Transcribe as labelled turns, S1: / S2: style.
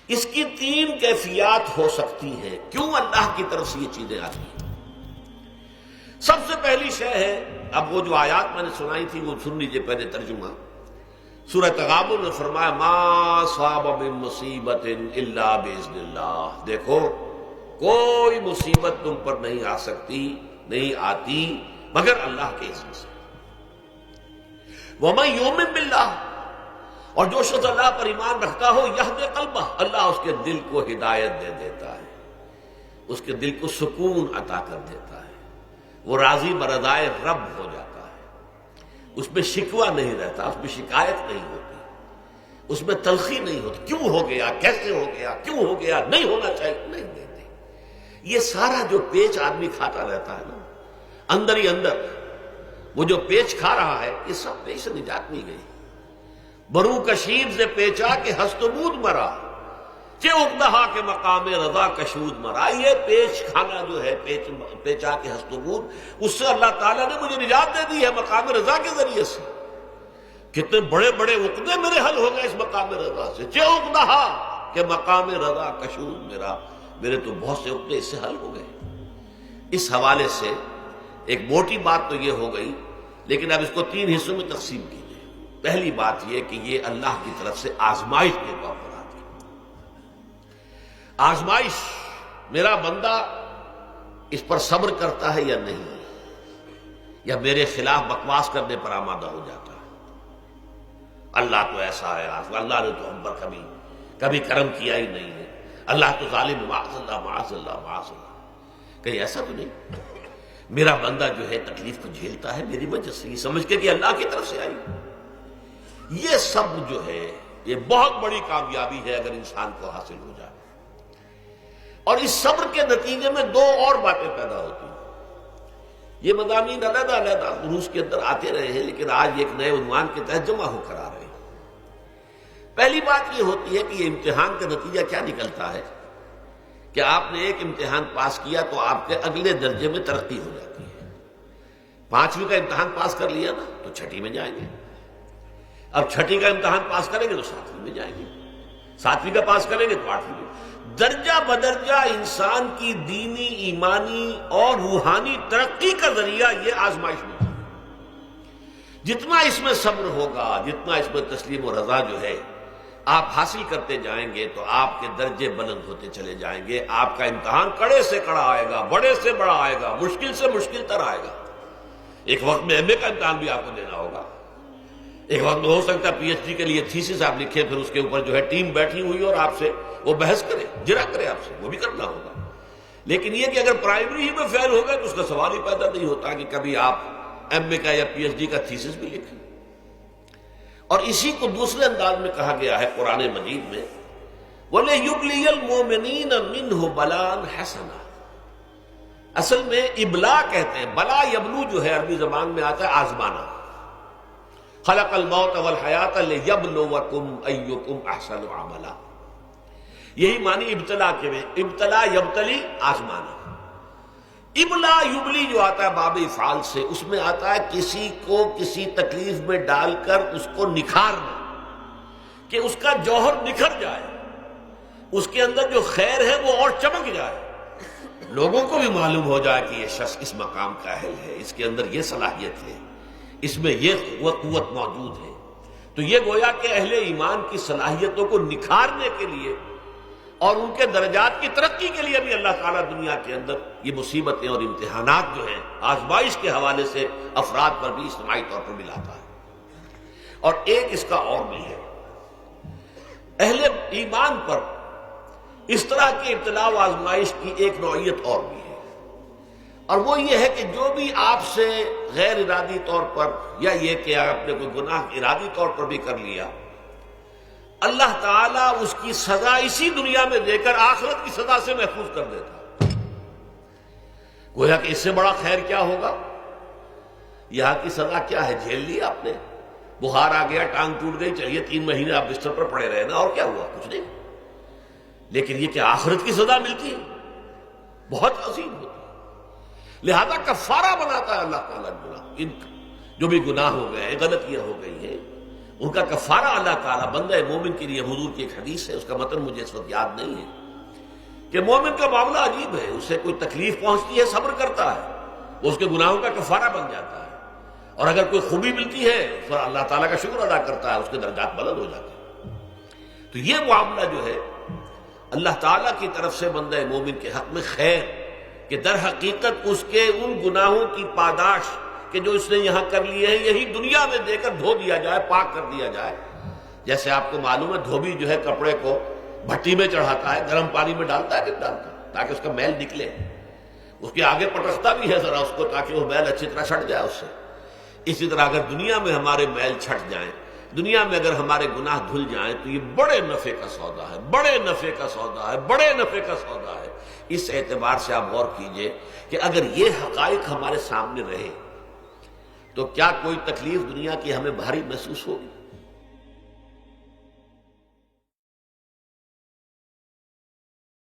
S1: اس کی تین کیفیات ہو سکتی ہیں. کیوں اللہ کی طرف سے یہ چیزیں آتی ہیں؟ سب سے پہلی شے ہے، اب وہ جو آیات میں نے سنائی تھی وہ سن لیجیے پہلے ترجمہ. سورہ تغابن میں فرمایا ما صاب من مصیبت الا باذن اللہ. دیکھو کوئی مصیبت تم پر نہیں آ سکتی، نہیں آتی مگر اللہ کے اذن سے. ومن یؤمن باللہ، اور جو شخص اللہ پر ایمان رکھتا ہو یہدی قلبہ، اللہ اس کے دل کو ہدایت دے دیتا ہے، اس کے دل کو سکون عطا کر دیتا ہے. وہ راضی برضائے رب ہو جاتا ہے، اس میں شکوہ نہیں رہتا، اس میں شکایت نہیں ہوتی، اس میں تلخی نہیں ہوتی. کیوں ہو گیا، کیسے ہو گیا، کیوں ہو گیا، نہیں ہونا چاہیے، نہیں دیتے. یہ سارا جو پیچ آدمی کھاتا رہتا ہے نا اندر ہی اندر، وہ جو پیچ کھا رہا ہے، یہ سب پیچ سے نجات نہیں گئی. برو کشید سے پیچا کہ ہست بود مرا، کہ اقدہا کے مقام رضا کشود مرا. یہ پیچ کھانا جو ہے، پیچا کے ہست بود، اس سے اللہ تعالیٰ نے مجھے نجات دے دی ہے مقام رضا کے ذریعے سے. کتنے بڑے بڑے عقدے میرے حل ہو گئے اس مقام رضا سے. کہ اقدہا کہ مقام رضا کشود میرا، میرے تو بہت سے عقدے اس سے حل ہو گئے. اس حوالے سے ایک موٹی بات تو یہ ہو گئی، لیکن اب اس کو تین حصوں میں تقسیم کیجیے. پہلی بات یہ کہ یہ اللہ کی طرف سے آزمائش کے طور پر آتی ہے. آزمائش، میرا بندہ اس پر صبر کرتا ہے یا نہیں، یا میرے خلاف بکواس کرنے پر آمادہ ہو جاتا ہے. اللہ تو ایسا ہے، اللہ نے تو ہم پر کبھی کرم کیا ہی نہیں ہے، اللہ تو ظالم، معاذ اللہ معاذ اللہ معاذ اللہ. کہیں ایسا تو نہیں، میرا بندہ جو ہے تکلیف کو جھیلتا ہے میری وجہ سے، یہ سمجھ کے کہ اللہ کی طرف سے آئی. یہ سب جو ہے یہ بہت بڑی کامیابی ہے اگر انسان کو حاصل ہو جائے. اور اس صبر کے نتیجے میں دو اور باتیں پیدا ہوتی ہیں. یہ مضامین علیحدہ علیحدہ دروس کے اندر آتے رہے ہیں، لیکن آج ایک نئے عنوان کے تحت جمع ہو کر آ رہے ہیں. پہلی بات یہ ہوتی ہے کہ یہ امتحان کا نتیجہ کیا نکلتا ہے کہ آپ نے ایک امتحان پاس کیا تو آپ کے اگلے درجے میں ترقی ہو جاتی ہے. 5ویں کا امتحان پاس کر لیا نا تو 6ٹھی میں جائیں گے. اب 6ٹھی کا امتحان پاس کریں گے تو 7ویں میں جائیں گے. 7ویں کا پاس کریں گے تو 8ویں میں. درجہ بدرجہ انسان کی دینی، ایمانی اور روحانی ترقی کا ذریعہ یہ آزمائش میں. جتنا اس میں صبر ہوگا، جتنا اس میں تسلیم و رضا جو ہے آپ حاصل کرتے جائیں گے تو آپ کے درجے بلند ہوتے چلے جائیں گے. آپ کا امتحان کڑے سے کڑا آئے گا، بڑے سے بڑا آئے گا، مشکل سے مشکل تر آئے گا. ایک وقت میں ایم اے کا امتحان بھی آپ کو دینا ہوگا. ایک وقت میں ہو سکتا ہے پی ایچ ڈی کے لیے تھیسس آپ لکھیں، پھر اس کے اوپر جو ہے ٹیم بیٹھی ہوئی اور آپ سے وہ بحث کرے، جرا کرے آپ سے، وہ بھی کرنا ہوگا. لیکن یہ کہ اگر پرائمری ہی میں فیل ہو گئے تو اس کا سوال ہی پیدا نہیں ہوتا کہ کبھی آپ ایم اے کا یا پی ایچ ڈی کا تھیسس بھی لکھیں. اور اسی کو دوسرے انداز میں کہا گیا ہے قرآن مجید میں وَلِيُبْلِيَ الْمُؤْمِنِينَ مِنْهُ بَلَاءً حَسَنًا. اصل میں ابلا کہتے ہیں، بلا یبلو جو ہے عربی زبان میں آتا ہے آزمانا. خلق الموت والحیات لیبلوکم ایکم احسن عملا. یہی معنی ابتلا کے میں، ابتلا یبتلی آزمانا. ابلا یبلی جو آتا ہے باب افعال سے، اس میں آتا ہے کسی کو کسی تکلیف میں ڈال کر اس کو نکھارنا، کہ اس کا جوہر نکھر جائے، اس کے اندر جو خیر ہے وہ اور چمک جائے، لوگوں کو بھی معلوم ہو جائے کہ یہ شخص اس مقام کا اہل ہے، اس کے اندر یہ صلاحیت ہے، اس میں یہ قوت موجود ہے. تو یہ گویا کہ اہل ایمان کی صلاحیتوں کو نکھارنے کے لیے اور ان کے درجات کی ترقی کے لیے بھی اللہ تعالیٰ دنیا کے اندر یہ مصیبتیں اور امتحانات جو ہیں آزمائش کے حوالے سے افراد پر بھی اجتماعی طور پر بھی لاتا ہے. اور ایک اس کا اور بھی ہے، اہل ایمان پر اس طرح کی ابتلا و آزمائش کی ایک نوعیت اور بھی ہے، اور وہ یہ ہے کہ جو بھی آپ سے غیر ارادی طور پر یا یہ کہ آپ نے کوئی گناہ ارادی طور پر بھی کر لیا، اللہ تعالیٰ اس کی سزا اسی دنیا میں دے کر آخرت کی سزا سے محفوظ کر دیتا. گویا کہ اس سے بڑا خیر کیا ہوگا. یہاں کی سزا کیا ہے، جھیل لی آپ نے، بخار آ گیا، ٹانگ ٹوٹ گئی، چلیے 3 مہینے آپ بستر پر پڑے رہے نا، اور کیا ہوا، کچھ نہیں. لیکن یہ کہ آخرت کی سزا ملتی ہے بہت عظیم ہوتی ہے. لہذا کفارہ بناتا ہے اللہ تعالیٰ گناہ، ان جو بھی گناہ ہو گئے ہیں، غلطیاں ہو گئی ہیں، ان کا کفارہ اللہ تعالیٰ بندہ مومن کے لیے، حضور کی ایک حدیث ہے، اس کا متن مجھے اس وقت یاد نہیں ہے، کہ مومن کا معاملہ عجیب ہے، اسے کوئی تکلیف پہنچتی ہے صبر کرتا ہے، وہ اس کے گناہوں کا کفارہ بن جاتا ہے، اور اگر کوئی خوبی ملتی ہے تو اللہ تعالیٰ کا شکر ادا کرتا ہے، اس کے درجات بلند ہو جاتے ہیں۔ تو یہ معاملہ جو ہے اللہ تعالیٰ کی طرف سے بندہ مومن کے حق میں خیر، کہ در حقیقت اس کے ان گناہوں کی پاداش کہ جو اس نے یہاں کر لیے ہیں یہی دنیا میں دے کر دھو دیا جائے، پاک کر دیا جائے۔ جیسے آپ کو معلوم ہے دھوبی جو ہے کپڑے کو بھٹی میں چڑھاتا ہے، گرم پانی میں ڈالتا ہے، نہیں ڈالتا، تاکہ اس کا میل نکلے، اس کے آگے پٹکتا بھی ہے ذرا اس کو، تاکہ وہ میل اچھی طرح چھٹ جائے اس سے۔ اسی طرح اگر دنیا میں ہمارے میل چھٹ جائیں، دنیا میں اگر ہمارے گناہ دھل جائیں، تو یہ بڑے نفع کا سودا ہے، بڑے نفع کا سودا ہے، بڑے نفع کا سودا ہے۔ اس اعتبار سے آپ غور کیجئے کہ اگر یہ حقائق ہمارے سامنے رہے تو کیا کوئی تکلیف دنیا کی ہمیں بھاری محسوس ہوگی؟